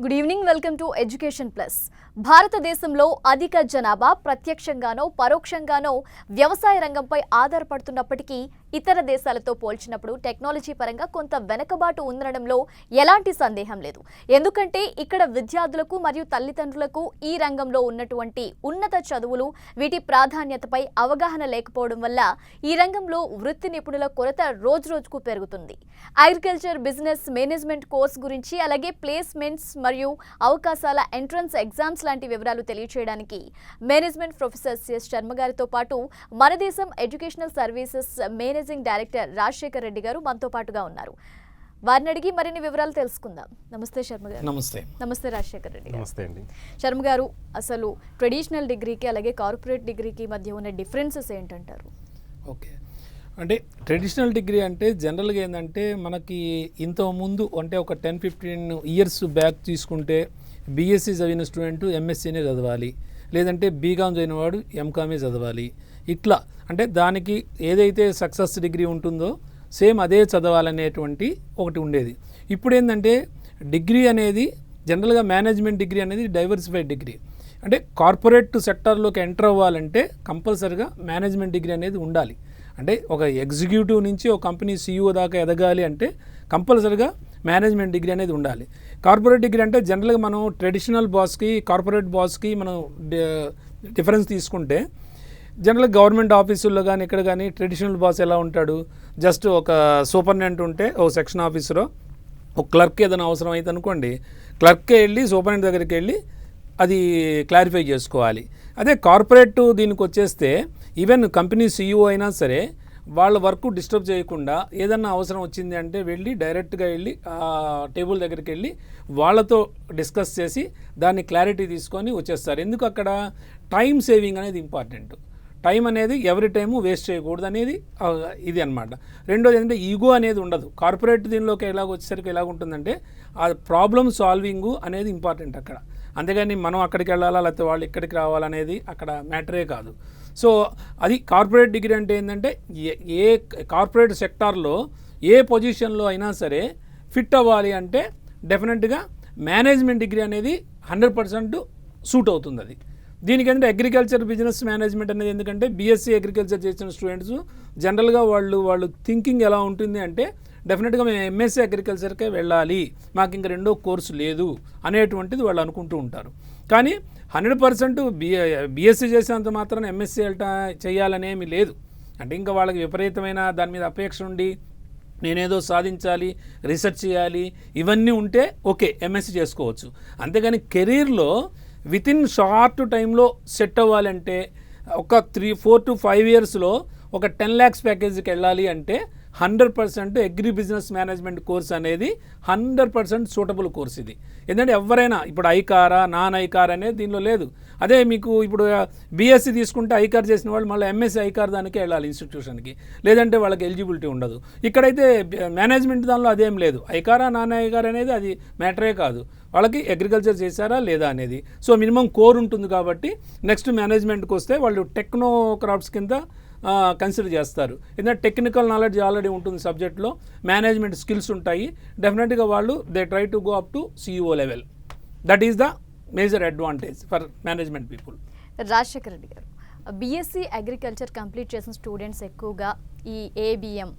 Good evening, welcome to education plus. భారతదేశంలో అధిక జనాభా ప్రత్యక్షంగానో పరోక్షంగానో వ్యవసాయ రంగంపై ఆధారపడుతున్నప్పటికీ ఇతర దేశాలతో పోల్చినప్పుడు టెక్నాలజీ పరంగా కొంత వెనకబాటు ఉండడంలో ఎలాంటి సందేహం లేదు. ఎందుకంటే ఇక్కడ విద్యార్థులకు మరియు తల్లిదండ్రులకు ఈ రంగంలో ఉన్నటువంటి ఉన్నత చదువులు వీటి ప్రాధాన్యతపై అవగాహన లేకపోవడం వల్ల ఈ రంగంలో వృత్తి నిపుణుల కొరత రోజురోజుకు పెరుగుతుంది. అగ్రికల్చర్ బిజినెస్ మేనేజ్మెంట్ కోర్స్ గురించి అలాగే ప్లేస్మెంట్స్ మరియు అవకాశాల ఎంట్రన్స్ ఎగ్జామ్స్ లాంటి వివరాలు తెలియజేయడానికి మేనేజ్మెంట్ ప్రొఫెసర్ సిఎస్ శర్మ గారితో పాటు మన దేశం educational services managing director Rajasekhar Reddy గారు మనతో పాటుగా ఉన్నారు. వారిని అడిగి మరిన్ని వివరాలు తెలుసుకుందాం. నమస్తే శర్మ గారు. నమస్తే రాజశేఖర్ రెడ్డి గారు. నమస్తే అండి. శర్మ గారు, అసలు ట్రెడిషనల్ డిగ్రీకి అలాగే కార్పొరేట్ డిగ్రీకి మధ్య ఉన్న డిఫరెన్సెస్ ఏంటంటారు? ఓకే, అంటే ట్రెడిషనల్ డిగ్రీ అంటే జనరల్గా ఏంటంటే మనకి ఇంతకుముందు అంటే ఒక 10-15 ఇయర్స్ బ్యాక్ తీసుకుంటే బీఎస్సీ చదివిన స్టూడెంట్ ఎంఎస్సీనే చదవాలి, లేదంటే బీకామ్ చదివిన వాడు ఎంకామే చదవాలి. ఇట్లా అంటే దానికి ఏదైతే సక్సెస్ డిగ్రీ ఉంటుందో సేమ్ అదే చదవాలనేటువంటి ఒకటి ఉండేది. ఇప్పుడు ఏంటంటే డిగ్రీ అనేది జనరల్గా మేనేజ్మెంట్ డిగ్రీ అనేది డైవర్సిఫైడ్ డిగ్రీ. అంటే కార్పొరేట్ సెక్టార్లోకి ఎంటర్ అవ్వాలంటే కంపల్సరిగా మేనేజ్మెంట్ డిగ్రీ అనేది ఉండాలి. అంటే ఒక ఎగ్జిక్యూటివ్ నుంచి ఒక కంపెనీ సీఈఓ దాకా ఎదగాలి అంటే కంపల్సరిగా మేనేజ్మెంట్ డిగ్రీ అనేది ఉండాలి. కార్పొరేట్ డిగ్రీ అంటే జనరల్గా మనం ట్రెడిషనల్ బాస్కి కార్పొరేట్ బాస్కి మనం డిఫరెన్స్ తీసుకుంటే జనరల్గా గవర్నమెంట్ ఆఫీసుల్లో కానీ ఇక్కడ కానీ ట్రెడిషనల్ బాస్ ఎలా ఉంటాడు, జస్ట్ ఒక సూపరింటెండెంట్ ఉంటే ఒక సెక్షన్ ఆఫీసరో ఒక క్లర్క్ ఏదైనా అవసరం అయితే అనుకోండి, క్లర్కే వెళ్ళి సూపరింటెండెంట్ దగ్గరికి వెళ్ళి అది క్లారిఫై చేసుకోవాలి. అదే కార్పొరేట్ దీనికి వచ్చేస్తే ఈవెన్ కంపెనీ సీఈఓ అయినా సరే వాళ్ళ వర్క్ డిస్టర్బ్ చేయకుండా ఏదన్నా అవసరం వచ్చింది అంటే వెళ్ళి డైరెక్ట్గా వెళ్ళి టేబుల్ దగ్గరికి వెళ్ళి వాళ్ళతో డిస్కస్ చేసి దాన్ని క్లారిటీ తీసుకొని వచ్చేస్తారు. ఎందుకు అక్కడ టైం సేవింగ్ అనేది ఇంపార్టెంట్. టైం అనేది ఎవరి టైము వేస్ట్ చేయకూడదు అనేది ఇది అనమాట. రెండోది ఏంటంటే ఈగో అనేది ఉండదు. కార్పొరేట్ దీనిలోకి వచ్చేసరికి ఎలాగుంటుందంటే ఆ ప్రాబ్లమ్ సాల్వింగ్ అనేది ఇంపార్టెంట్ అక్కడ. అంతేగాని మనం అక్కడికి వెళ్ళాలా లేకపోతే వాళ్ళు ఇక్కడికి రావాలనేది అక్కడ మ్యాటరే కాదు. సో అది కార్పొరేట్ డిగ్రీ అంటే ఏంటంటే ఏ కార్పొరేట్ సెక్టార్లో ఏ పొజిషన్లో అయినా సరే ఫిట్ అవ్వాలి అంటే డెఫినెట్గా మేనేజ్మెంట్ డిగ్రీ అనేది 100% సూట్ అవుతుంది. అది దీనికి ఏంటంటే అగ్రికల్చర్ బిజినెస్ మేనేజ్మెంట్ అనేది ఎందుకంటే బీఎస్సీ అగ్రికల్చర్ చేసిన స్టూడెంట్స్ జనరల్గా వాళ్ళు థింకింగ్ ఎలా ఉంటుంది అంటే డెఫినెట్గా మేము ఎంఎస్సీ అగ్రికల్చర్కే వెళ్ళాలి, మాకు ఇంకా రెండో కోర్సు లేదు అనేటువంటిది వాళ్ళు అనుకుంటూ ఉంటారు. కానీ 100% బీఎస్సీ చేసినంత మాత్రం ఎంఎస్సీ చేయాలనేమి లేదు. అంటే ఇంకా వాళ్ళకి విపరీతమైన దాని మీద అపేక్ష ఉండి నేనేదో సాధించాలి, రీసెర్చ్ చేయాలి, ఇవన్నీ ఉంటే ఓకే ఎంఎస్సీ చేసుకోవచ్చు. అంతేగాని కెరీర్లో వితిన్ షార్ట్ టైంలో సెట్ అవ్వాలంటే ఒక 4 to 5 ఇయర్స్లో ఒక 10 lakhs ప్యాకేజీకి వెళ్ళాలి అంటే 100% అగ్రి బిజినెస్ మేనేజ్మెంట్ కోర్స్ అనేది 100% సూటబుల్ కోర్స్ ఇది. ఎందుకంటే ఎవరైనా ఇప్పుడు ఐకారా నాన్ ఐకార్ అనేది దీనిలో లేదు. అదే మీకు ఇప్పుడు బీఎస్సీ తీసుకుంటే ఐకార్ చేసిన వాళ్ళు మళ్ళీ ఎంఎస్సీ ఐకార్ దానికే వెళ్ళాలి ఇన్స్టిట్యూషన్కి, లేదంటే వాళ్ళకి ఎలిజిబిలిటీ ఉండదు. ఇక్కడైతే మేనేజ్మెంట్ దానిలో అదేం లేదు. ఐకారా నాన్ ఐకార్ అనేది అది మ్యాటరే కాదు, వాళ్ళకి అగ్రికల్చర్ చేశారా లేదా అనేది. సో మినిమం కోర్ ఉంటుంది కాబట్టి నెక్స్ట్ మేనేజ్మెంట్కి వస్తే వాళ్ళు టెక్నో క్రాఫ్ట్స్ కింద కన్సిడర్ చేస్తారు. ఎందుకంటే టెక్నికల్ నాలెడ్జ్ ఆల్రెడీ ఉంటుంది సబ్జెక్ట్లో, మేనేజ్మెంట్ స్కిల్స్ ఉంటాయి. డెఫినెట్గా వాళ్ళు they try to go up to CEO level. That is the major advantage for management people. Rajasekhar Reddy గారు, బీఎస్సీ అగ్రికల్చర్ కంప్లీట్ చేసిన స్టూడెంట్స్ ఎక్కువగా ఈ ఏబిఎం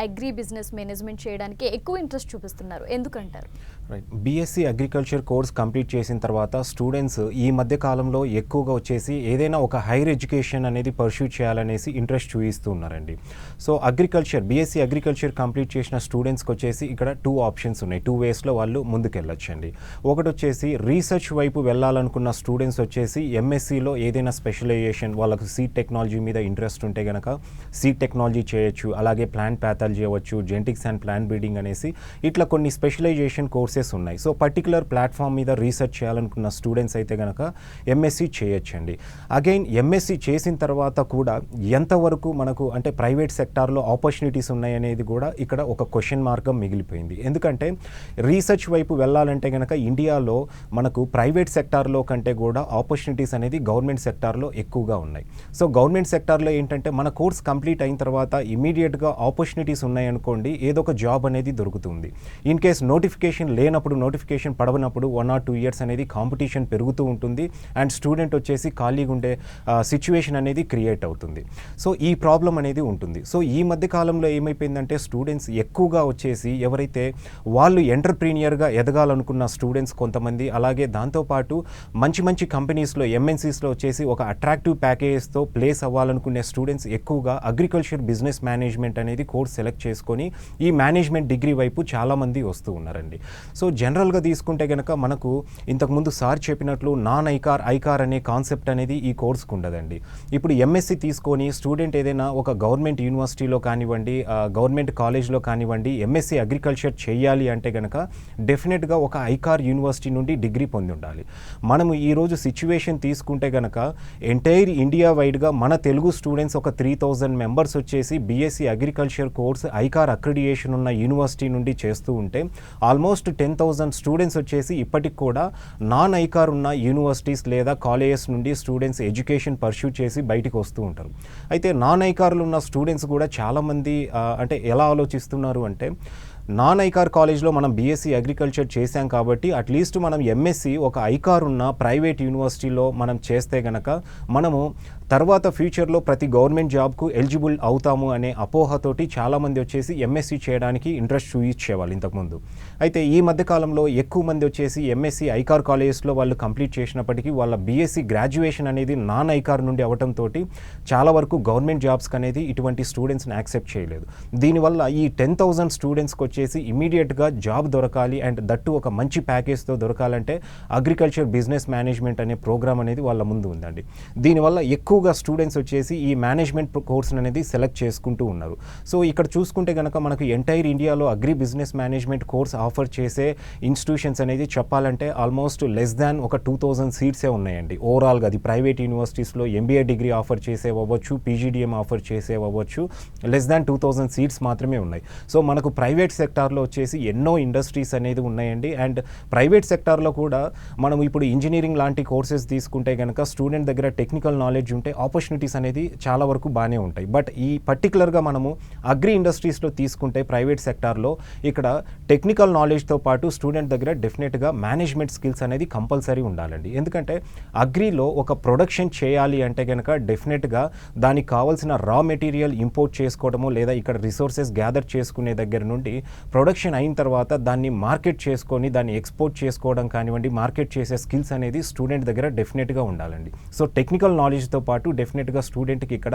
అగ్రి బిజినెస్ మేనేజ్మెంట్ చేయడానికి ఎక్కువ ఇంట్రెస్ట్ చూపిస్తున్నారు, ఎందుకంటారు? Right, BSc agriculture course complete చేసిన తర్వాత స్టూడెంట్స్ ఈ మధ్య కాలంలో ఎక్కువగా వచ్చేసి ఏదైనా ఒక హైయర్ ఎడ్యుకేషన్ అనేది పర్స్యూ చేయాలనేసి ఇంట్రెస్ట్ చూపిస్తూ ఉన్నారండి. సో బీఎస్సీ అగ్రికల్చర్ కంప్లీట్ చేసిన స్టూడెంట్స్కి వచ్చేసి ఇక్కడ 2 ఆప్షన్స్ ఉన్నాయి. 2 వేస్లో వాళ్ళు ముందుకెళ్ళొచ్చండి. ఒకటి వచ్చేసి రీసెర్చ్ వైపు వెళ్ళాలనుకున్న స్టూడెంట్స్ వచ్చేసి ఎంఎస్సీలో ఏదైనా స్పెషలైజేషన్, వాళ్ళకు సీడ్ టెక్నాలజీ మీద ఇంట్రెస్ట్ ఉంటే కనుక సీడ్ టెక్నాలజీ చేయొచ్చు, అలాగే ప్లాంట్ ప్యాథాలజీ చేయవచ్చు, జెనెటిక్స్ అండ్ ప్లాంట్ బ్రీడింగ్ అనేసి ఇట్లా కొన్ని స్పెషలైజేషన్ కోర్సెస్ ఉన్నాయి. సో పర్టికులర్ ప్లాట్ఫామ్ మీద రీసెర్చ్ చేయాలనుకున్న స్టూడెంట్స్ అయితే కనుక ఎంఎస్సీ చేయొచ్చండి. అగైన్ ఎంఎస్సీ చేసిన తర్వాత కూడా ఎంతవరకు మనకు అంటే ప్రైవేట్ సెక్టార్లో ఆపర్చునిటీస్ ఉన్నాయనేది కూడా ఇక్కడ ఒక క్వశ్చన్ మార్గం మిగిలిపోయింది. ఎందుకంటే రీసెర్చ్ వైపు వెళ్ళాలంటే కనుక ఇండియాలో మనకు ప్రైవేట్ సెక్టార్లో కంటే కూడా ఆపర్చునిటీస్ అనేది గవర్నమెంట్ సెక్టార్లో ఎక్కువగా ఉన్నాయి. సో గవర్నమెంట్ సెక్టార్లో ఏంటంటే మన కోర్స్ కంప్లీట్ అయిన తర్వాత ఇమీడియట్గా ఆపర్చునిటీస్ కంపెనీస్ ఉన్నాయనుకోండి, ఏదో ఒక జాబ్ అనేది దొరుకుతుంది. ఇన్ కేస్ నోటిఫికేషన్ లేనప్పుడు, నోటిఫికేషన్ పడవనప్పుడు 1 or 2 years అనేది కాంపిటీషన్ పెరుగుతూ ఉంటుంది అండ్ స్టూడెంట్ వచ్చేసి ఖాళీగా ఉండే సిచ్యువేషన్ అనేది క్రియేట్ అవుతుంది. సో ఈ ప్రాబ్లం అనేది ఉంటుంది. సో ఈ మధ్య కాలంలో ఏమైపోయిందంటే స్టూడెంట్స్ ఎక్కువగా వచ్చేసి ఎవరైతే వాళ్ళు ఎంటర్ప్రీనియర్గా ఎదగాలనుకున్న స్టూడెంట్స్ కొంతమంది, అలాగే దాంతోపాటు మంచి మంచి కంపెనీస్లో ఎంఎన్సీస్లో వచ్చేసి ఒక అట్రాక్టివ్ ప్యాకేజెస్తో ప్లేస్ అవ్వాలనుకునే స్టూడెంట్స్ ఎక్కువగా అగ్రికల్చర్ బిజినెస్ మేనేజ్మెంట్ అనేది కోర్స్ సెలెక్ట్ చేసుకొని ఈ మేనేజ్మెంట్ డిగ్రీ వైపు చాలామంది వస్తూ ఉన్నారండి. సో జనరల్గా తీసుకుంటే కనుక మనకు ఇంతకుముందు సార్ చెప్పినట్లు నాన్ ఐకార్ అనే కాన్సెప్ట్ అనేది ఈ కోర్స్కి ఉండదండి. ఇప్పుడు ఎంఎస్సి తీసుకొని స్టూడెంట్ ఏదైనా ఒక గవర్నమెంట్ యూనివర్సిటీలో కానివ్వండి, గవర్నమెంట్ కాలేజ్లో కానివ్వండి ఎంఎస్సి అగ్రికల్చర్ చేయాలి అంటే కనుక డెఫినెట్గా ఒక ఐకార్ యూనివర్సిటీ నుండి డిగ్రీ పొంది ఉండాలి. మనము ఈరోజు సిచ్యువేషన్ తీసుకుంటే కనుక ఎంటైర్ ఇండియా వైడ్గా మన తెలుగు స్టూడెంట్స్ ఒక 3000 మెంబర్స్ వచ్చేసి BSc agriculture course ICAR accreditation ఉన్న యూనివర్సిటీ నుండి చేస్తూ ఉంటే ఆల్మోస్ట్ 10,000 స్టూడెంట్స్ వచ్చేసి ఇప్పటికి కూడా నాన్ ఐకార్ ఉన్న యూనివర్సిటీస్ లేదా కాలేజెస్ నుండి స్టూడెంట్స్ ఎడ్యుకేషన్ పర్స్యూ చేసి బయటికి వస్తూ ఉంటారు. అయితే నాన్ ఐకార్లు ఉన్న స్టూడెంట్స్ కూడా చాలామంది అంటే ఎలా ఆలోచిస్తున్నారు అంటే, నాన్ ఐకార్ కాలేజ్లో మనం బీఎస్సీ అగ్రికల్చర్ చేశాం కాబట్టి అట్లీస్ట్ మనం ఎంఎస్సి ఒక ఐకార్ ఉన్న ప్రైవేట్ యూనివర్సిటీలో మనం చేస్తే గనక మనము తర్వాత ఫ్యూచర్లో ప్రతి గవర్నమెంట్ జాబ్కు ఎలిజిబుల్ అవుతాము అనే అపోహతోటి చాలామంది వచ్చేసి ఎంఎస్సి చేయడానికి ఇంట్రెస్ట్ చూయించేవాళ్ళు ఇంతకుముందు. అయితే ఈ మధ్యకాలంలో ఎక్కువ మంది వచ్చేసి ఎంఎస్సి ఐకార్ కాలేజెస్లో వాళ్ళు కంప్లీట్ చేసినప్పటికీ వాళ్ళ బీఎస్సీ గ్రాడ్యుయేషన్ అనేది నాన్ ఐకార్ నుండి అవడంతో చాలా వరకు గవర్నమెంట్ జాబ్స్కి అనేది ఇటువంటి స్టూడెంట్స్ని యాక్సెప్ట్ చేయలేదు. దీనివల్ల ఈ 10,000 స్టూడెంట్స్కి వచ్చేసి ఇమీడియట్గా జాబ్ దొరకాలి అండ్ దట్టు ఒక మంచి ప్యాకేజ్తో దొరకాలంటే అగ్రికల్చర్ బిజినెస్ మేనేజ్మెంట్ అనే ప్రోగ్రామ్ అనేది వాళ్ళ ముందు ఉందండి. దీనివల్ల ఎక్కువగా స్టూడెంట్స్ వచ్చేసి ఈ మేనేజ్మెంట్ కోర్స్ అనేది సెలెక్ట్ చేసుకుంటూ ఉన్నారు. సో ఇక్కడ చూసుకుంటే కనుక మనకు ఎంటైర్ ఇండియాలో agri business management course offer చేసే ఇన్స్టిట్యూషన్స్ అనేది చెప్పాలంటే ఆల్మోస్ట్ లెస్ దాన్ ఒక 2000 సీట్సే ఉన్నాయండి. ఓవరాల్గా అది ప్రైవేట్ యూనివర్సిటీస్లో ఎంబీఏ డిగ్రీ ఆఫర్ చేసేవ్వచ్చు, పీజీడిఎం ఆఫర్ చేసేవ్వచ్చు, లెస్ దాన్ 2000 సీట్స్ మాత్రమే ఉన్నాయి. సో మనకు ప్రైవేట్ సెక్టార్లో వచ్చేసి ఎన్నో ఇండస్ట్రీస్ అనేది ఉన్నాయండి. అండ్ ప్రైవేట్ సెక్టార్లో కూడా మనం ఇప్పుడు ఇంజనీరింగ్ లాంటి కోర్సెస్ తీసుకుంటే కనుక స్టూడెంట్ దగ్గర టెక్నికల్ నాలెడ్జ్ ఉంటే ఆపర్చునిటీస్ అనేది చాలా వరకు బాగానే ఉంటాయి. బట్ ఈ పర్టికులర్గా మనము అగ్రి ఇండస్ట్రీస్లో తీసుకుంటే ప్రైవేట్ సెక్టార్లో ఇక్కడ టెక్నికల్ నాలెడ్జ్తో పాటు స్టూడెంట్ దగ్గర డెఫినెట్గా మేనేజ్మెంట్ స్కిల్స్ అనేది కంపల్సరీ ఉండాలండి. ఎందుకంటే అగ్రిలో ఒక ప్రొడక్షన్ చేయాలి అంటే కనుక డెఫినెట్గా దానికి కావాల్సిన రా మెటీరియల్ ఇంపోర్ట్ చేసుకోవడము లేదా ఇక్కడ రిసోర్సెస్ గ్యాదర్ చేసుకునే దగ్గర నుండి ప్రొడక్షన్ అయిన తర్వాత దాన్ని మార్కెట్ చేసుకొని దాన్ని ఎక్స్పోర్ట్ చేసుకోవడం కానివ్వండి, మార్కెట్ చేసే స్కిల్స్ అనేది స్టూడెంట్ దగ్గర డెఫినెట్గా ఉండాలండి. సో టెక్నికల్ నాలెడ్జ్తో పాటు డెఫినెట్గా స్టూడెంట్కి ఇక్కడ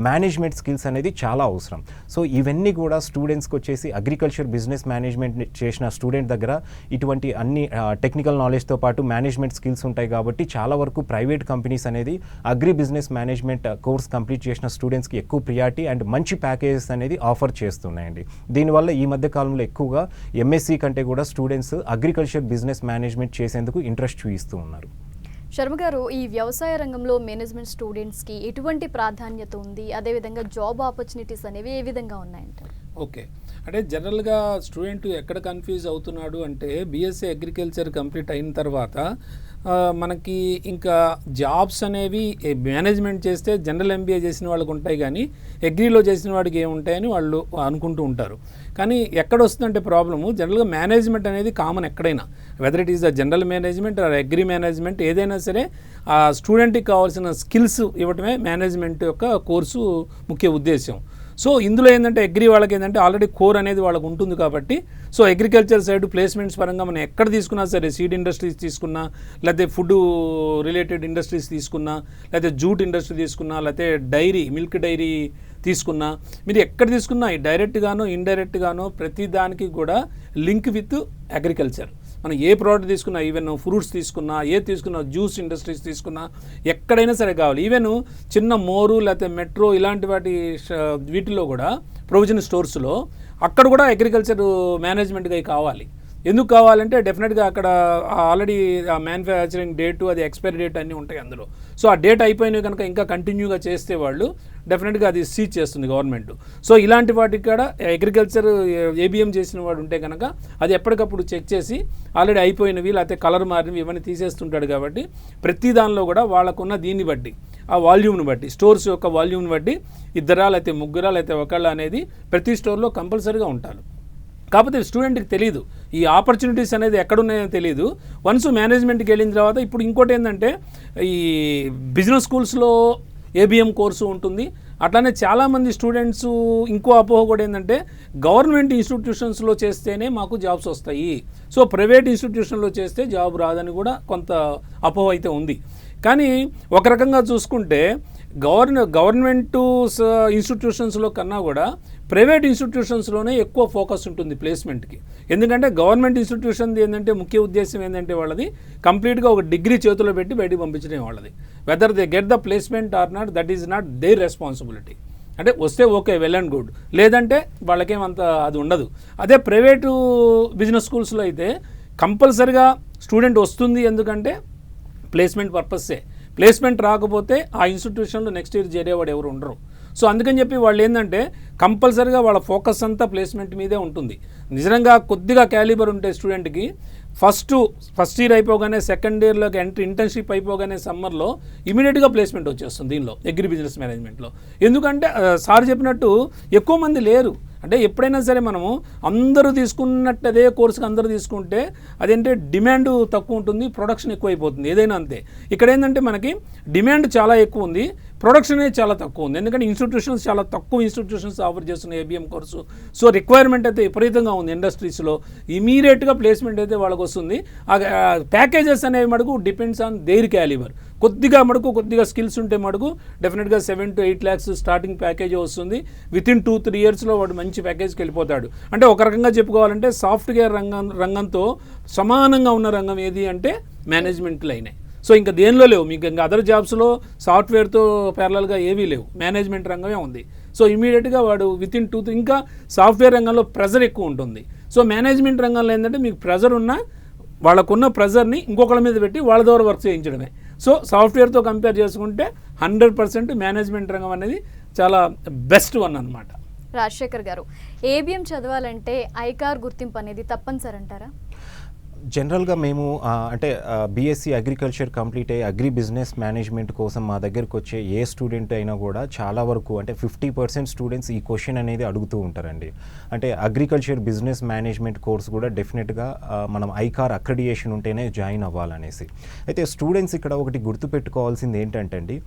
మేనేజ్మెంట్ స్కిల్స్ అనేది చాలా అవసరం. సో ఇవన్నీ కూడా స్టూడెంట్స్కి వచ్చేసి అగ్రికల్చర్ బిజినెస్ మేనేజ్మెంట్ చేసిన స్టూడెంట్ దగ్గర ఇటువంటి అన్ని టెక్నికల్ నాలెడ్జ్తో పాటు మేనేజ్మెంట్ స్కిల్స్ ఉంటాయి కాబట్టి చాలా వరకు ప్రైవేట్ కంపెనీస్ అనేది agri business management course complete చేసిన స్టూడెంట్స్కి ఎక్కువ ప్రియారిటీ అండ్ మంచి ప్యాకేజెస్ అనేది ఆఫర్ చేస్తున్నాయండి. దీనివల్ల ఈ మధ్య కాలంలో ఎక్కువగా ఎంఎస్సీ కంటే కూడా స్టూడెంట్స్ అగ్రికల్చర్ బిజినెస్ మేనేజ్మెంట్ చేసేందుకు ఇంట్రెస్ట్ చూపిస్తూ ఉన్నారు. శర్మ గారు, ఈ వ్యవసాయ రంగంలో మేనేజ్మెంట్ స్టూడెంట్స్కి ఎటువంటి ప్రాధాన్యత ఉంది, అదేవిధంగా జాబ్ ఆపర్చునిటీస్ అనేవి ఏ విధంగా ఉన్నాయంటారు? ఓకే, అంటే జనరల్గా స్టూడెంట్ ఎక్కడ కన్ఫ్యూజ్ అవుతున్నాడు అంటే బీఎస్సీ అగ్రికల్చర్ కంప్లీట్ అయిన తర్వాత మనకి ఇంకా జాబ్స్ అనేవి మేనేజ్మెంట్ చేస్తే జనరల్ ఎంబీఏ చేసిన వాళ్ళకి ఉంటాయి కానీ అగ్రీలో చేసిన వాడికి ఏముంటాయని వాళ్ళు అనుకుంటూ ఉంటారు. కానీ ఎక్కడ వస్తుందంటే ప్రాబ్లము, జనరల్గా మేనేజ్మెంట్ అనేది కామన్ ఎక్కడైనా, whether it is the general management or agri management, ఏదైనా సరే ఆ స్టూడెంట్కి కావాల్సిన స్కిల్స్ ఇవ్వటమే మేనేజ్మెంట్ యొక్క కోర్సు ముఖ్య ఉద్దేశం. సో ఇందులో ఏంటంటే అగ్రి వాళ్ళకి ఏంటంటే ఆల్రెడీ కోర్ అనేది వాళ్ళకు ఉంటుంది కాబట్టి సో అగ్రికల్చర్ సైడ్ ప్లేస్మెంట్స్ పరంగా మనం ఎక్కడ తీసుకున్నా సరే, సీడ్ ఇండస్ట్రీస్ తీసుకున్నా, లేకపోతే ఫుడ్ రిలేటెడ్ ఇండస్ట్రీస్ తీసుకున్నా, లేకపోతే జూట్ ఇండస్ట్రీ తీసుకున్నా, లేకపోతే డైరీ మిల్క్ డైరీ తీసుకున్నా, మీరు ఎక్కడ తీసుకున్నా డైరెక్ట్గానో ఇండైరెక్ట్గానో ప్రతి దానికి కూడా లింక్ విత్ అగ్రికల్చర్. మనం ఏ ప్రోడక్ట్ తీసుకున్నా, ఈవెన్ ఫ్రూట్స్ తీసుకున్నా, ఏది తీసుకున్నా, జ్యూస్ ఇండస్ట్రీస్ తీసుకున్నా, ఎక్కడైనా సరే కావాలి. ఈవెన్ చిన్న మోరు లేకపోతే మెట్రో ఇలాంటి వీటిలో కూడా ప్రొవిజన్ స్టోర్స్లో అక్కడ కూడా అగ్రికల్చర్ మేనేజ్మెంట్గా కావాలి. ఎందుకు కావాలంటే డెఫినెట్గా అక్కడ ఆల్రెడీ ఆ మ్యానుఫ్యాక్చరింగ్ డేటు, అది ఎక్స్పైరీ డేట్ అన్నీ ఉంటాయి అందులో. సో ఆ డేట్ అయిపోయినవి కనుక ఇంకా కంటిన్యూగా చేస్తే వాళ్ళు డెఫినెట్గా అది సీజ్ చేస్తుంది గవర్నమెంట్. సో ఇలాంటి వాటికి కూడా అగ్రికల్చర్ ఏబిఎం చేసిన వాడు ఉంటే కనుక అది ఎప్పటికప్పుడు చెక్ చేసి ఆల్రెడీ అయిపోయినవి లేకపోతే కలర్ మారినవి ఇవన్నీ తీసేస్తుంటాడు. కాబట్టి ప్రతి దానిలో కూడా వాళ్ళకున్న దీన్ని బట్టి ఆ వాల్యూమ్ని బట్టి స్టోర్స్ యొక్క వాల్యూమ్ని బట్టి 2 లేకపోతే 3 లేకపోతే 1 అనేది ప్రతి స్టోర్లో కంపల్సరీగా ఉంటారు. కాకపోతే స్టూడెంట్కి తెలియదు ఈ ఆపర్చునిటీస్ అనేది ఎక్కడున్నాయో తెలియదు. వన్స్ మేనేజ్మెంట్కి వెళ్ళిన తర్వాత ఇప్పుడు ఇంకోటి ఏంటంటే ఈ బిజినెస్ స్కూల్స్లో ఏబిఎం కోర్సు ఉంటుంది. అట్లానే చాలామంది స్టూడెంట్స్ ఇంకో అపోహ కూడా ఏంటంటే గవర్నమెంట్ ఇన్స్టిట్యూషన్స్లో చేస్తేనే మాకు జాబ్స్ వస్తాయి, సో ప్రైవేట్ ఇన్స్టిట్యూషన్లో చేస్తే జాబ్ రాదని కూడా కొంత అపోహ అయితే ఉంది. కానీ ఒక రకంగా చూసుకుంటే గవర్నమెంట్ ఇన్స్టిట్యూషన్స్లో కన్నా కూడా ప్రైవేట్ ఇన్స్టిట్యూషన్స్లోనే ఎక్కువ ఫోకస్ ఉంటుంది ప్లేస్మెంట్కి. ఎందుకంటే గవర్నమెంట్ ఇన్స్టిట్యూషన్ ఏంటంటే ముఖ్య ఉద్దేశం ఏంటంటే వాళ్ళది కంప్లీట్గా ఒక డిగ్రీ చేతిలో పెట్టి బయటికి పంపించడం వాళ్ళది. Whether they get the placement or not, that is not their responsibility. అంటే వస్తే ఓకే, వెల్ అండ్ గుడ్, లేదంటే వాళ్ళకేమంత అది ఉండదు. అదే ప్రైవేటు బిజినెస్ స్కూల్స్లో అయితే కంపల్సరిగా స్టూడెంట్ వస్తుంది, ఎందుకంటే ప్లేస్మెంట్ పర్పస్సే. ప్లేస్మెంట్ రాకపోతే ఆ ఇన్స్టిట్యూషన్లో నెక్స్ట్ ఇయర్ చేరేవాడు ఎవరు ఉండరు. సో అందుకని చెప్పి వాళ్ళు ఏంటంటే కంపల్సరీగా వాళ్ళ ఫోకస్ అంతా ప్లేస్మెంట్ మీదే ఉంటుంది. నిజంగా కొద్దిగా క్యాలిబర్ ఉంటే స్టూడెంట్కి ఫస్ట్ ఇయర్ అయిపోగానే సెకండ్ ఇయర్లోకి ఇంటర్న్షిప్ అయిపోగానే సమ్మర్లో ఇమీడియట్గా ప్లేస్మెంట్ వచ్చేస్తుంది దీనిలో అగ్రి బిజినెస్ మేనేజ్మెంట్లో. ఎందుకంటే సార్ చెప్పినట్టు ఎక్కువ మంది లేరు. అంటే ఎప్పుడైనా సరే మనము అందరూ తీసుకున్నట్టు అదే కోర్సుకి అందరూ తీసుకుంటే అదేంటే డిమాండ్ తక్కువ ఉంటుంది, ప్రొడక్షన్ ఎక్కువ అయిపోతుంది. ఏదైనా అంతే. ఇక్కడ ఏంటంటే మనకి డిమాండ్ చాలా ఎక్కువ ఉంది, ప్రొడక్షన్ అనేది చాలా తక్కువ ఉంది. ఎందుకంటే ఇన్స్టిట్యూషన్స్ చాలా తక్కువ ఇన్స్టిట్యూషన్స్ ఆఫర్ చేస్తున్నాయి ఏబిఎం కోర్సు. సో రిక్వైర్మెంట్ అయితే విపరీతంగా ఉంది ఇండస్ట్రీస్లో. ఇమీడియట్గా ప్లేస్మెంట్ అయితే వాళ్ళకి వస్తుంది. ప్యాకేజెస్ అనేవి మటుకు డిపెండ్స్ ఆన్ దేర్ క్యాలిబర్. కొద్దిగా స్కిల్స్ ఉంటే మటుకు డెఫినెట్గా 7 to 8 lakhs స్టార్టింగ్ ప్యాకేజ్ వస్తుంది. వితిన్ 2-3 yearsలో వాడు మంచి ప్యాకేజ్కి వెళ్ళిపోతాడు. అంటే ఒక రకంగా చెప్పుకోవాలంటే సాఫ్ట్వేర్ రంగంతో సమానంగా ఉన్న రంగం ఏది అంటే మేనేజ్మెంట్ లైనే. సో ఇంకా దేనిలో లేవు మీకు, ఇంకా అదర్ జాబ్స్లో సాఫ్ట్వేర్తో ప్యారలల్గా ఏవీ లేవు, మేనేజ్మెంట్ రంగమే ఉంది. సో ఇమీడియట్గా వాడు వితిన్ 2-3 ఇంకా సాఫ్ట్వేర్ రంగంలో ప్రెజర్ ఎక్కువ ఉంటుంది. సో మేనేజ్మెంట్ రంగంలో ఏంటంటే మీకు ప్రెజర్ ఉన్న వాళ్ళకున్న ప్రెజర్ని ఇంకొకళ్ళ మీద పెట్టి వాళ్ళ ద్వారా వర్క్ చేయించడమే. సో సాఫ్ట్వేర్తో కంపేర్ చేసుకుంటే 100% మేనేజ్మెంట్ రంగం అనేది చాలా బెస్ట్ వన్ అన్నమాట. రాజశేఖర్ గారు, ఏబిఎం చదవాలంటే ఐకార్ గుర్తింపు అనేది తప్పనిసరి అంటారా? జనరల్గా మేము అంటే బీఎస్సీ అగ్రికల్చర్ కంప్లీట్ అయ్యి అగ్రి బిజినెస్ మేనేజ్మెంట్ కోసం మా దగ్గరకు వచ్చే ఏ స్టూడెంట్ అయినా కూడా చాలా వరకు అంటే 50% స్టూడెంట్స్ ఈ క్వశ్చన్ అనేది అడుగుతూ ఉంటారండి. అంటే అగ్రికల్చర్ బిజినెస్ మేనేజ్మెంట్ కోర్స్ కూడా డెఫినెట్గా మనం ఐకార్ అక్రెడియేషన్ ఉంటేనే జాయిన్ అవ్వాలనేసి. అయితే స్టూడెంట్స్ ఇక్కడ ఒకటి గుర్తుపెట్టుకోవాల్సింది ఏంటంటే అండి,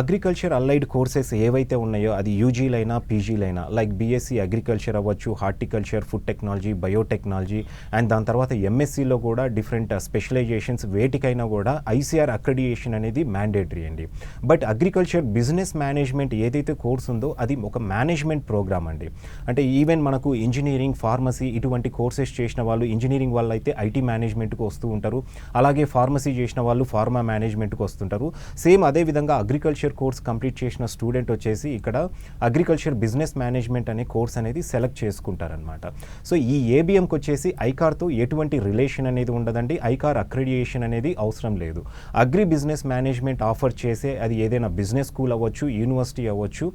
అగ్రికల్చర్ అలైడ్ కోర్సెస్ ఏవైతే ఉన్నాయో అది యూజీలైనా పీజీలైనా లైక్ బీఎస్సీ అగ్రికల్చర్ అవ్వచ్చు, horticulture, food technology, biotechnology and దాని తర్వాత ఎంఎస్సీలో కూడా డిఫరెంట్ స్పెషలైజేషన్స్ వేటికైనా కూడా ఐసీఆర్ అక్రెడియేషన్ అనేది మ్యాండేటరీ అండి. బట్ అగ్రికల్చర్ బిజినెస్ మేనేజ్మెంట్ ఏదైతే కోర్స్ ఉందో అది ఒక మేనేజ్మెంట్ ప్రోగ్రామ్ అండి. అంటే ఈవెన్ మనకు ఇంజనీరింగ్, ఫార్మసీ ఇటువంటి కోర్సెస్ చేసిన వాళ్ళు, ఇంజనీరింగ్ వాళ్ళు అయితే ఐటీ మేనేజ్మెంట్కి వస్తూ ఉంటారు, అలాగే ఫార్మసీ చేసిన వాళ్ళు ఫార్మా మేనేజ్మెంట్కి వస్తుంటారు. సేమ్ అదేవిధంగా అగ్రికల్చర్ కోర్స్ కంప్లీట్ చేసిన స్టూడెంట్ వచ్చేసి ఇక్కడ అగ్రికల్చర్ బిజినెస్ మేనేజ్మెంట్ అనే కోర్స్ అనేది సెలెక్ట్ చేసుకుంటారనమాట. సో ఈ ఏబిఎంకి వచ్చేసి ఐకార్తో ఎటువంటి రిలేషన్ అనేది ఉండదండి. ఐకార్ అక్రెడియేషన్ అనేది అవసరం లేదు. అగ్రి బిజినెస్ మేనేజ్మెంట్ ఆఫర్ చేసే అది ఏదైనా బిజినెస్ స్కూల్ అవ్వచ్చు, యూనివర్సిటీ అవ్వచ్చు,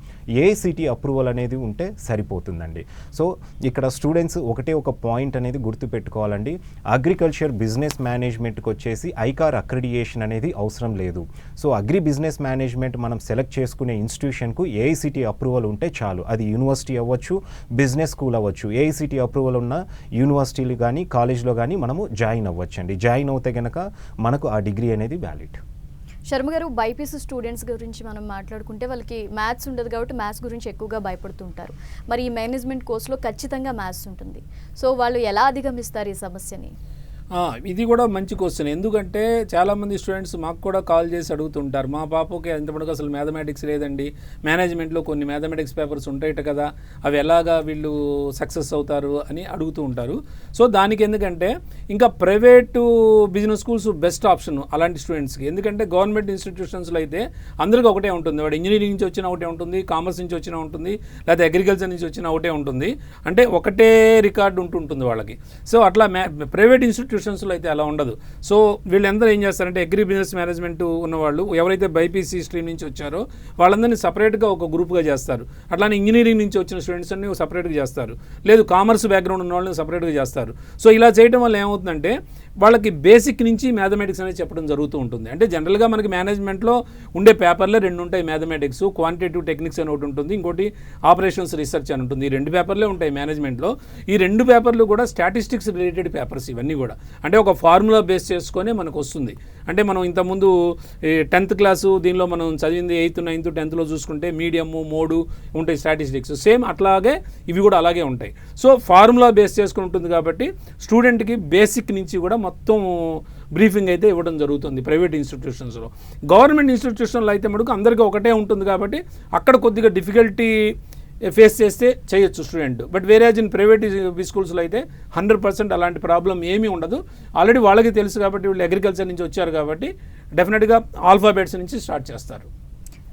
ఏఐసిటి అప్రూవల్ అనేది ఉంటే సరిపోతుందండి. సో ఇక్కడ స్టూడెంట్స్ ఒక పాయింట్ అనేది గుర్తుపెట్టుకోవాలండి. అగ్రికల్చర్ బిజినెస్ మేనేజ్మెంట్కి వచ్చేసి ఐకార్ అక్రెడియేషన్ అనేది అవసరం లేదు. సో అగ్రి బిజినెస్ మేనేజ్మెంట్ మనం సెలెక్ట్ చేసుకునే ఇన్స్టిట్యూషన్కు ఏఐసిటి అప్రూవల్ ఉంటే చాలు. అది యూనివర్సిటీ అవ్వచ్చు, బిజినెస్ స్కూల్ అవ్వచ్చు. ఏఐసిటి అప్రూవల్ ఉన్న యూనివర్సిటీలు కానీ కాలేజ్లో కానీ మనము జాయిన్ అవ్వచ్చండి. జాయిన్ అవుతే కనుక మనకు ఆ డిగ్రీ అనేది వ్యాలిడ్. శర్మ గారు, బైపీసీ స్టూడెంట్స్ గురించి మనం మాట్లాడుకుంటే వాళ్ళకి మ్యాథ్స్ ఉండదు కాబట్టి మ్యాథ్స్ గురించి ఎక్కువగా భయపడుతుంటారు. మరి ఈ మేనేజ్మెంట్ కోర్సులో ఖచ్చితంగా మ్యాథ్స్ ఉంటుంది. సో వాళ్ళు ఎలా అధిగమిస్తారు ఈ సమస్యని? ఇది కూడా మంచి క్వశ్చన్. ఎందుకంటే చాలామంది స్టూడెంట్స్ మాకు కూడా కాల్ చేసి అడుగుతుంటారు, మా పాపకి ఎంతమందికి అసలు మ్యాథమెటిక్స్ లేదండి, మేనేజ్మెంట్లో కొన్ని మ్యాథమెటిక్స్ పేపర్స్ ఉంటాయట కదా, అవి ఎలాగా వీళ్ళు సక్సెస్ అవుతారు అని అడుగుతూ ఉంటారు. సో దానికి ఎందుకంటే ఇంకా private business schools best option అలాంటి స్టూడెంట్స్కి. ఎందుకంటే గవర్నమెంట్ ఇన్స్టిట్యూషన్స్లో అయితే అందరికీ ఒకటే ఉంటుంది. వాడు ఇంజనీరింగ్ నుంచి వచ్చిన ఒకటే ఉంటుంది, కామర్స్ నుంచి వచ్చిన ఉంటుంది, లేకపోతే అగ్రికల్చర్ నుంచి వచ్చిన ఒకటే ఉంటుంది. అంటే ఒకటే రికార్డు ఉంటుంటుంది వాళ్ళకి. సో అట్లా ప్రైవేట్ ఇన్స్టిట్యూట్ ఇన్స్టిట్యూషన్స్లో అయితే అలా ఉండదు. సో వీళ్ళందరూ ఏం చేస్తారంటే అగ్రి బిజినెస్ మేనేజ్మెంట్ ఉన్నవాళ్ళు ఎవరైతే బైపీసీ స్ట్రీమ్ నుంచి వచ్చారో వాళ్ళందరినీ సపరేట్గా ఒక గ్రూప్గా చేస్తారు. అట్లానే ఇంజనీరింగ్ నుంచి వచ్చిన స్టూడెంట్స్ అన్ని సపరేట్గా చేస్తారు, లేదు కామర్స్ బ్యాక్గ్రౌండ్ ఉన్న వాళ్ళని సపరేట్గా చేస్తారు. సో ఇలా చేయడం వల్ల ఏమవుతుందంటే వాళ్ళకి బేసిక్ నుంచి మ్యాథమెటిక్స్ అనేది చెప్పడం జరుగుతూ ఉంటుంది. అంటే జనరల్గా మనకి మేనేజ్మెంట్లో ఉండే పేపర్లే 2 ఉంటాయి, మ్యాథమెటిక్స్, క్వాంటిటేటివ్ టెక్నిక్స్ అని ఒకటి ఉంటుంది, ఇంకోటి ఆపరేషన్స్ రీసెర్చ్ అని ఉంటుంది. ఈ 2 పేపర్లే ఉంటాయి మేనేజ్మెంట్లో. ఈ 2 పేపర్లు కూడా స్టాటిస్టిక్స్ రిలేటెడ్ పేపర్స్ ఇవన్నీ కూడా. అంటే ఒక ఫార్ములా బేస్ చేసుకొని మనకు వస్తుంది. అంటే మనం ఇంతకుముందు 10th క్లాసు దీనిలో మనం చదివింది 8th, 9th, 10thలో చూసుకుంటే మీడియము, మోడు ఉంటాయి స్టాటిస్టిక్స్. సేమ్ అట్లాగే ఇవి కూడా అలాగే ఉంటాయి. సో ఫార్ములా బేస్ చేసుకుని ఉంటుంది కాబట్టి స్టూడెంట్కి బేసిక్ నుంచి కూడా మొత్తం బ్రీఫింగ్ అయితే ఇవ్వడం జరుగుతుంది ప్రైవేట్ ఇన్స్టిట్యూషన్స్లో. గవర్నమెంట్ ఇన్స్టిట్యూషన్లో అయితే మటుకు అందరికీ ఒకటే ఉంటుంది కాబట్టి అక్కడ కొద్దిగా డిఫికల్టీ ఫేస్ చేస్తే చేయొచ్చు స్టూడెంట్. బట్ వేరేజ్ ఇన్ ప్రైవేట్ స్కూల్స్లో అయితే 100% అలాంటి ప్రాబ్లం ఏమీ ఉండదు. ఆల్రెడీ వాళ్ళకి తెలుసు కాబట్టి వీళ్ళు అగ్రికల్చర్ నుంచి వచ్చారు కాబట్టి డెఫినెట్గా ఆల్ఫాబెట్స్ నుంచి స్టార్ట్ చేస్తారు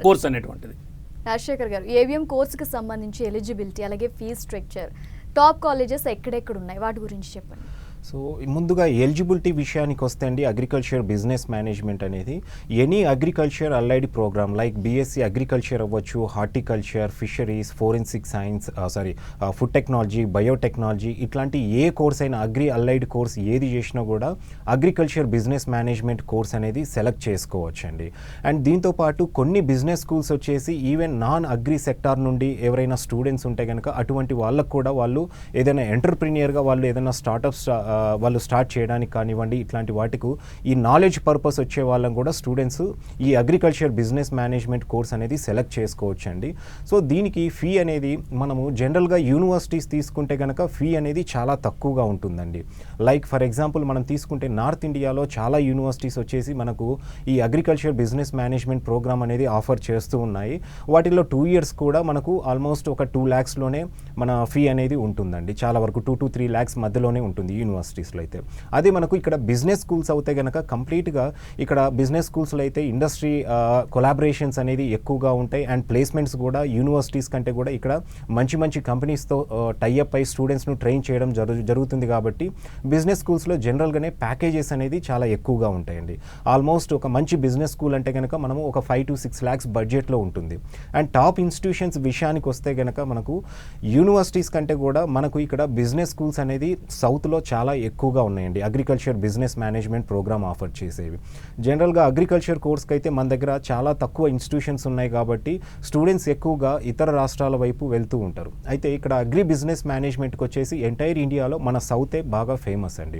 కోర్స్ అనేటువంటిది. రాజశేఖర్ గారు, ఏవిఎం కోర్సుకి సంబంధించి ఎలిజిబిలిటీ అలాగే ఫీజ్ స్ట్రక్చర్, టాప్ కాలేజెస్ ఎక్కడెక్కడ ఉన్నాయి వాటి గురించి చెప్పండి. సో ముందుగా ఎలిజిబిలిటీ విషయానికి వస్తే అండి, అగ్రికల్చర్ బిజినెస్ మేనేజ్మెంట్ అనేది any agriculture allied program like BSc agriculture అవ్వచ్చు, horticulture, fisheries, forensic science, food technology, biotechnology, ఇట్లాంటి ఏ కోర్స్ అయినా అగ్రి అలైడ్ కోర్స్ ఏది చేసినా కూడా అగ్రికల్చర్ బిజినెస్ మేనేజ్మెంట్ కోర్స్ అనేది సెలెక్ట్ చేసుకోవచ్చు అండి. అండ్ దీంతోపాటు కొన్ని బిజినెస్ స్కూల్స్ వచ్చేసి ఈవెన్ నాన్ అగ్రి సెక్టార్ నుండి ఎవరైనా స్టూడెంట్స్ ఉంటే కనుక అటువంటి వాళ్ళకు కూడా వాళ్ళు ఏదైనా ఎంటర్ప్రీనియర్గా వాళ్ళు ఏదైనా స్టార్టప్స్ వాళ్ళు స్టార్ట్ చేయడానికి కానివ్వండి, ఇట్లాంటి వాటికి ఈ నాలెడ్జ్ పర్పస్ వచ్చే వాళ్ళని కూడా స్టూడెంట్స్ ఈ అగ్రికల్చర్ బిజినెస్ మేనేజ్మెంట్ కోర్స్ అనేది సెలెక్ట్ చేసుకోవచ్చు అండి. సో దీనికి ఫీ అనేది మనము జనరల్గా యూనివర్సిటీస్ తీసుకుంటే కనుక ఫీ అనేది చాలా తక్కువగా ఉంటుందండి. లైక్ ఫర్ ఎగ్జాంపుల్ మనం తీసుకుంటే నార్త్ ఇండియాలో చాలా యూనివర్సిటీస్ వచ్చేసి మనకు ఈ అగ్రికల్చర్ బిజినెస్ మేనేజ్మెంట్ ప్రోగ్రామ్ అనేది ఆఫర్ చేస్తూ ఉన్నాయి. వాటిల్లో 2 years కూడా మనకు ఆల్మోస్ట్ ఒక 2 lakhsలోనే మన ఫీ అనేది ఉంటుందండి. చాలా వరకు 2 to 3 lakhs మధ్యలోనే ఉంటుంది యూనివర్సిటీస్లో అయితే. అదే మనకు ఇక్కడ బిజినెస్ స్కూల్స్ అయితే కనుక కంప్లీట్గా ఇక్కడ బిజినెస్ స్కూల్స్లో అయితే ఇండస్ట్రీ కొలాబరేషన్స్ అనేది ఎక్కువగా ఉంటాయి. అండ్ ప్లేస్మెంట్స్ కూడా యూనివర్సిటీస్ కంటే కూడా ఇక్కడ మంచి మంచి కంపెనీస్తో టైఅప్ అయి స్టూడెంట్స్ను ట్రైన్ చేయడం జరుగుతుంది కాబట్టి బిజినెస్ స్కూల్స్లో జనరల్గానే ప్యాకేజెస్ అనేది చాలా ఎక్కువగా ఉంటాయండి. ఆల్మోస్ట్ ఒక మంచి బిజినెస్ స్కూల్ అంటే కనుక మనము ఒక 5 to 6 lakhs బడ్జెట్లో ఉంటుంది. అండ్ టాప్ ఇన్స్టిట్యూషన్స్ విషయానికి వస్తే కనుక మనకు యూనివర్సిటీస్ కంటే కూడా మనకు ఇక్కడ బిజినెస్ స్కూల్స్ అనేది సౌత్లో చాలా ఎక్కువగా ఉన్నాయండి agriculture business management program offer చేసేవి. జనరల్గా అగ్రికల్చర్ కోర్స్కి అయితే మన దగ్గర చాలా తక్కువ ఇన్స్టిట్యూషన్స్ ఉన్నాయి కాబట్టి స్టూడెంట్స్ ఎక్కువగా ఇతర రాష్ట్రాల వైపు వెళ్తూ ఉంటారు. అయితే ఇక్కడ అగ్రి బిజినెస్ మేనేజ్మెంట్కి వచ్చేసి ఎంటైర్ ఇండియాలో మన సౌతే బాగా ఫేమస్ అండి.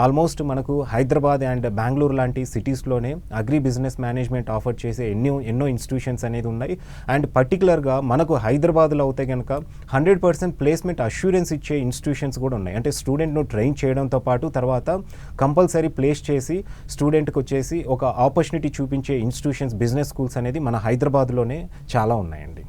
ఆల్మోస్ట్ మనకు హైదరాబాద్ అండ్ బెంగళూరు లాంటి సిటీస్లోనే అగ్రి బిజినెస్ మేనేజ్మెంట్ ఆఫర్ చేసే ఎన్నో ఇన్స్టిట్యూషన్స్ అనేది ఉన్నాయి. అండ్ పర్టికులర్గా మనకు హైదరాబాద్లో అయితే కనుక 100% ప్లేస్మెంట్ అష్యూరెన్స్ ఇచ్చే ఇన్స్టిట్యూషన్స్ కూడా ఉన్నాయి. అంటే స్టూడెంట్ను ట్రైన్ చేయడంతో పాటు తర్వాత కంపల్సరీ ప్లేస్ చేసి స్టూడెంట్కి వచ్చేసి ఒక ఆపర్చునిటీ చూపించే ఇన్స్టిట్యూషన్స్, బిజినెస్ స్కూల్స్ అనేది మన హైదరాబాద్లోనే చాలా ఉన్నాయండి.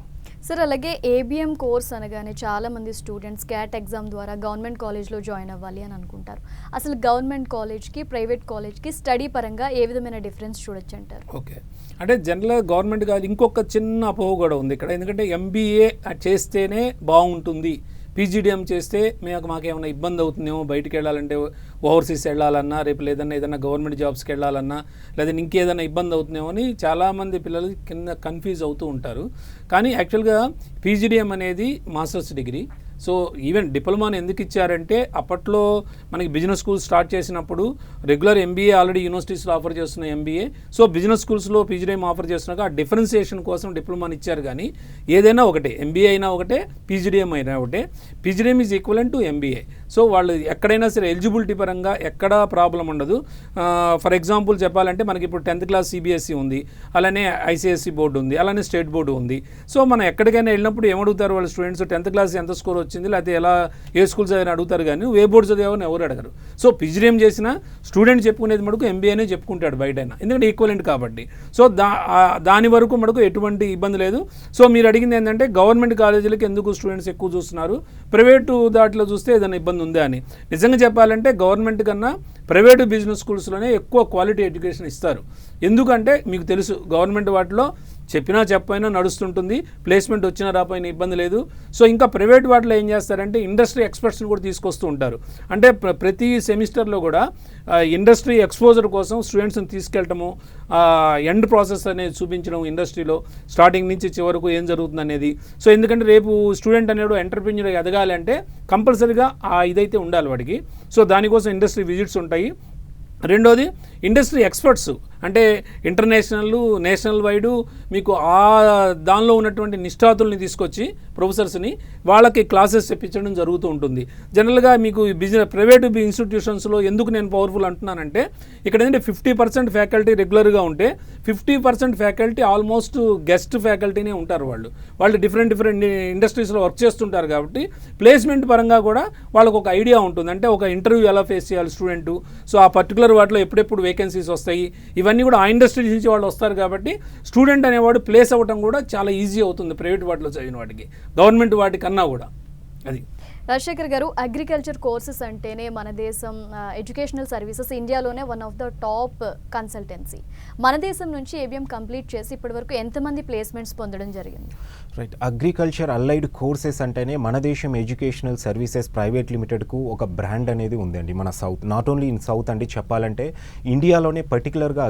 సార్, అలాగే ఏబిఎం కోర్స్ అనగానే చాలామంది స్టూడెంట్స్ క్యాట్ ఎగ్జామ్ ద్వారా గవర్నమెంట్ కాలేజ్లో జాయిన్ అవ్వాలి అని అనుకుంటారు. అసలు గవర్నమెంట్ కాలేజ్కి ప్రైవేట్ కాలేజ్కి స్టడీ పరంగా ఏ విధమైన డిఫరెన్స్ చూడొచ్చు అంటారు? ఓకే, అంటే జనరల్గా గవర్నమెంట్ కాదు, ఇంకొక చిన్న అపోహ కూడా ఉంది ఇక్కడ. ఎందుకంటే ఎంబీఏ చేస్తేనే బాగుంటుంది, పీజీడీఎం చేస్తే మాకేమైనా ఇబ్బంది అవుతుందేమో, బయటికి వెళ్ళాలంటే ఓవర్సీస్ వెళ్ళాలన్నా, రేపు ఏదైనా గవర్నమెంట్ జాబ్స్కి వెళ్ళాలన్నా, లేదా ఇంకేదైనా ఇబ్బంది అవుతుందేమో అని చాలామంది పిల్లలు కింద కన్ఫ్యూజ్ అవుతూ ఉంటారు. కానీ యాక్చువల్గా పీజీడీఎం అనేది మాస్టర్స్ డిగ్రీ. సో ఈవెన్ డిప్లొమాని ఎందుకు ఇచ్చారంటే అప్పట్లో మనకి బిజినెస్ స్కూల్స్ స్టార్ట్ చేసినప్పుడు రెగ్యులర్ ఎంబీఏ ఆల్రెడీ యూనివర్సిటీస్లో ఆఫర్ చేస్తున్న ఎంబీఏ, సో బిజినెస్ స్కూల్స్లో పీజీడీఎం ఆఫర్ చేస్తున్నాక ఆ డిఫరెన్సియేషన్ కోసం డిప్లొమాని ఇచ్చారు. కానీ ఏదైనా ఒకటే, ఎంబీఏ అయినా ఒకటే, పీజీడీఎం అయినా ఒకటే. PGDM is equivalent to MBA. So వాళ్ళు ఎక్కడైనా సరే ఎలిజిబిలిటీ పరంగా ఎక్కడా ప్రాబ్లం ఉండదు. ఫర్ ఎగ్జాంపుల్ చెప్పాలంటే మనకి ఇప్పుడు 10th class సిబిఎస్ఈ ఉంది, అలానే ఐసిఎస్ఈ బోర్డు ఉంది, అలానే స్టేట్ బోర్డు ఉంది. సో మనం ఎక్కడికైనా వెళ్ళినప్పుడు ఏమడుగుతారు వాళ్ళ స్టూడెంట్స్, 10th class ఎంత స్కోర్ వచ్చింది, లేకపోతే ఎలా ఏ స్కూల్స్ అని అడుగుతారు. కానీ ఏ బోర్డు చదివామని ఎవరు అడగరు. సో పీజీడీఎం చేసిన స్టూడెంట్ చెప్పుకునేది మటుకు ఎంబీఏనే చెప్పుకుంటాడు బయటైనా, ఎందుకంటే ఈక్వలెంట్ కాబట్టి. సో దాని వరకు మటుకు ఎటువంటి ఇబ్బంది లేదు. సో మీరు అడిగింది ఏంటంటే గవర్నమెంట్ కాలేజీలకు ఎందుకు స్టూడెంట్స్ ఎక్కువ చూస్తున్నారు, ప్రైవేటు దాంట్లో చూస్తే ఏదైనా ఇబ్బంది ఉందా అని. నిజంగా చెప్పాలంటే గవర్నమెంట్ కన్నా ప్రైవేటు బిజినెస్ స్కూల్స్లోనే ఎక్కువ క్వాలిటీ ఎడ్యుకేషన్ ఇస్తారు. ఎందుకంటే మీకు తెలుసు గవర్నమెంట్ వాటిలో చెప్పినా చెప్పైనా నడుస్తుంటుంది, ప్లేస్మెంట్ వచ్చినా రాపోయినా ఇబ్బంది లేదు. సో ఇంకా ప్రైవేట్ వాటిలో ఏం చేస్తారంటే ఇండస్ట్రీ ఎక్స్పర్ట్స్ని కూడా తీసుకొస్తూ ఉంటారు. అంటే ప్రతి సెమిస్టర్లో కూడా ఇండస్ట్రీ ఎక్స్పోజర్ కోసం స్టూడెంట్స్ని తీసుకెళ్ళటము, ఎండ్ ప్రాసెస్ అనేది చూపించడం ఇండస్ట్రీలో స్టార్టింగ్ నుంచి చివరకు ఏం జరుగుతుంది అనేది. సో ఎందుకంటే రేపు స్టూడెంట్ అనేవాడు ఎంటర్ప్రెన్యూర్ ఎదగాలి అంటే కంపల్సరీగా ఇదైతే ఉండాలి వాడికి. సో దానికోసం ఇండస్ట్రీ విజిట్స్ ఉంటాయి. రెండోది ఇండస్ట్రీ ఎక్స్పర్ట్స్, అంటే ఇంటర్నేషనల్ నేషనల్ వైడు మీకు దానిలో ఉన్నటువంటి నిష్ఠాతుల్ని తీసుకొచ్చి ప్రొఫెసర్స్ని వాళ్ళకి క్లాసెస్ చెప్పించడం జరుగుతూ ఉంటుంది. జనరల్గా మీకు ప్రైవేట్ ఇన్స్టిట్యూషన్స్లో ఎందుకు నేను పవర్ఫుల్ అంటున్నానంటే ఇక్కడ ఏంటంటే 50% ఫ్యాకల్టీ రెగ్యులర్గా ఉంటే 50% ఫ్యాకల్టీ ఆల్మోస్ట్ గెస్ట్ ఫ్యాకల్టీనే ఉంటారు. వాళ్ళు డిఫరెంట్ ఇండస్ట్రీస్లో వర్క్ చేస్తుంటారు కాబట్టి ప్లేస్మెంట్ పరంగా కూడా వాళ్ళకు ఒక ఐడియా ఉంటుంది. అంటే ఒక ఇంటర్వ్యూ ఎలా ఫేస్ చేయాలి స్టూడెంట్, సో ఆ పర్టికులర్ వాటిలో ఎప్పుడెప్పుడు వేకెన్సీస్ వస్తాయి, ఇవన్నీ కూడా ఆ ఇండస్ట్రీ నుంచి వాళ్ళు వస్తారు కాబట్టి స్టూడెంట్ అనేవాడు ప్లేస్ అవ్వడం కూడా చాలా ఈజీ అవుతుంది ప్రైవేట్ వాటిలో చదివిన వాటికి, గవర్నమెంట్ వాటికన్నా కూడా. అది రాజశేఖర్ గారు, అగ్రికల్చర్ కోర్సెస్ అంటేనే మన దేశం ఎడ్యుకేషనల్ సర్వీసెస్ ఇండియాలోనే one of the top consultancy. మన దేశం నుంచి ఏబిఎం కంప్లీట్ చేసి ఇప్పటివరకు ఎంతమంది ప్లేస్మెంట్స్ పొందడం జరిగింది? రైట్, అగ్రికల్చర్ అలైడ్ కోర్సెస్ అంటేనే మన దేశం ఎడ్యుకేషనల్ సర్వీసెస్ ప్రైవేట్ లిమిటెడ్కు ఒక బ్రాండ్ అనేది ఉందండి మన south. Not only in south అండి, చెప్పాలంటే ఇండియాలోనే పర్టికులర్గా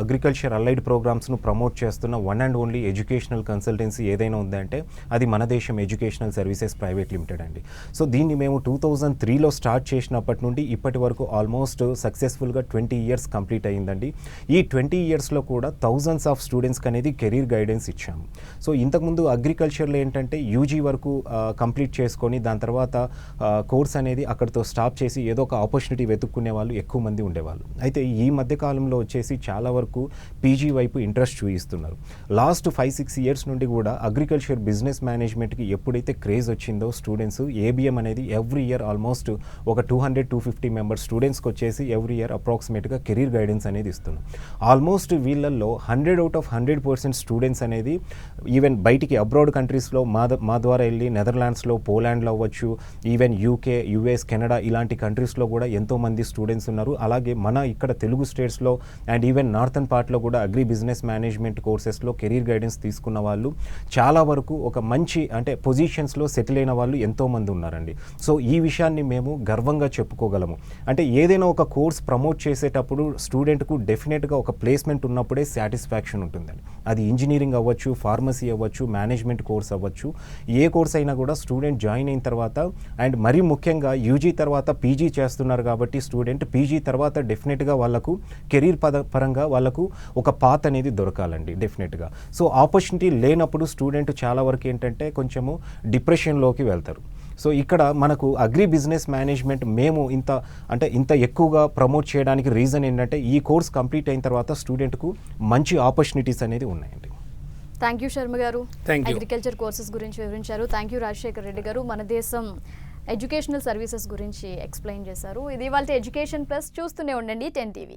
అగ్రికల్చర్ అలైడ్ ప్రోగ్రామ్స్ను ప్రమోట్ చేస్తున్న one and only educational consultancy ఏదైనా ఉందంటే అది మన దేశం ఎడ్యుకేషనల్ సర్వీసెస్ ప్రైవేట్ లిమిటెడ్ అండి. సో దీన్ని మేము 2003లో స్టార్ట్ చేసినప్పటి నుండి ఇప్పటి వరకు ఆల్మోస్ట్ సక్సెస్ఫుల్గా 20 ఇయర్స్ కంప్లీట్ అయ్యిందండి. ఈ 20 ఇయర్స్లో కూడా థౌజండ్స్ ఆఫ్ స్టూడెంట్స్కి అనేది కెరీర్ గైడెన్స్ ఇచ్చాము. సో ఇంతకుముందు అగ్రికల్చర్లో ఏంటంటే యూజీ వరకు కంప్లీట్ చేసుకొని దాని తర్వాత కోర్స్ అనేది అక్కడితో స్టాప్ చేసి ఏదో ఒక ఆపర్చునిటీ వెతుక్కునే వాళ్ళు ఎక్కువ మంది ఉండేవాళ్ళు. అయితే ఈ మధ్యకాలంలో వచ్చేసి చాలా వరకు పీజీ వైపు ఇంట్రెస్ట్ చూపిస్తున్నారు. లాస్ట్ 5-6 ఇయర్స్ నుండి కూడా అగ్రికల్చర్ బిజినెస్ మేనేజ్మెంట్కి ఎప్పుడైతే క్రేజ్ వచ్చిందో స్టూడెంట్స్ ఏబిఎం అనేది ఎవ్రీ ఇయర్ ఆల్మోస్ట్ ఒక 200-250 మెంబర్స్ స్టూడెంట్స్కి వచ్చేసి ఎవ్రీ ఇయర్ అప్రాక్సిమేట్గా కెరీర్ గైడెన్స్ అనేది ఇస్తున్నాం. ఆల్మోస్ట్ వీళ్ళల్లో 100 out of 100% స్టూడెంట్స్ అనేది ఈవెన్ బయటికి అబ్రాడ్ కంట్రీస్లో మా ద్వారా వెళ్ళి నెదర్లాండ్స్లో, పోలాండ్లో అవ్వచ్చు, ఈవెన్ యూకే, యుఎస్, కెనడా ఇలాంటి కంట్రీస్లో కూడా ఎంతోమంది స్టూడెంట్స్ ఉన్నారు. అలాగే మన ఇక్కడ తెలుగు స్టేట్స్లో అండ్ ఈవెన్ నార్థన్ పార్ట్లో కూడా అగ్రి బిజినెస్ మేనేజ్మెంట్ కోర్సెస్లో కెరీర్ గైడెన్స్ తీసుకున్న వాళ్ళు చాలా వరకు ఒక మంచి అంటే పొజిషన్స్లో సెటిల్ అయిన వాళ్ళు ఎంతోమంది ఉన్నారండి. సో ఈ విషయాన్ని మేము గర్వంగా చెప్పుకోగలము. అంటే ఏదైనా ఒక కోర్స్ ప్రమోట్ చేసేటప్పుడు స్టూడెంట్కు డెఫినెట్గా ఒక ప్లేస్మెంట్ ఉన్నప్పుడే సాటిస్ఫాక్షన్ ఉంటుందండి. అది ఇంజనీరింగ్ అవ్వచ్చు, ఫార్మసీ అవ్వచ్చు, మేనేజ్మెంట్ కోర్స్ అవ్వచ్చు, ఏ కోర్స్ అయినా కూడా స్టూడెంట్ జాయిన్ అయిన తర్వాత అండ్ మరీ ముఖ్యంగా యూజీ తర్వాత పీజీ చేస్తున్నారు కాబట్టి స్టూడెంట్ పీజీ తర్వాత డెఫినెట్గా వాళ్ళకు కెరీర్ పరంగా వాళ్ళకు ఒక పాత్ అనేది దొరకాలండి డెఫినెట్గా. సో ఆపర్చునిటీ లేనప్పుడు స్టూడెంట్ చాలా వరకు ఏంటంటే కొంచెము డిప్రెషన్లోకి వెళ్తారు. సో ఇక్కడ మనకు అగ్రి బిజినెస్ మేనేజ్మెంట్ మేము ఇంత ఎక్కువగా ప్రమోట్ చేయడానికి రీజన్ ఏంటంటే ఈ కోర్స్ కంప్లీట్ అయిన తర్వాత స్టూడెంట్కు మంచి ఆపర్చునిటీస్ అనేది ఉన్నాయండి. థ్యాంక్ యూ శర్మ గారు, Thank you. అగ్రికల్చర్ కోర్సెస్ గురించి వివరించారు. థ్యాంక్ యూ రాజశేఖర్ రెడ్డి గారు, మన దేశం ఎడ్యుకేషనల్ సర్వీసెస్ గురించి ఎక్స్ప్లెయిన్ చేశారు. ఇది వాళ్ళ ఎడ్యుకేషన్ ప్లస్. చూస్తూనే ఉండండి 10 TV.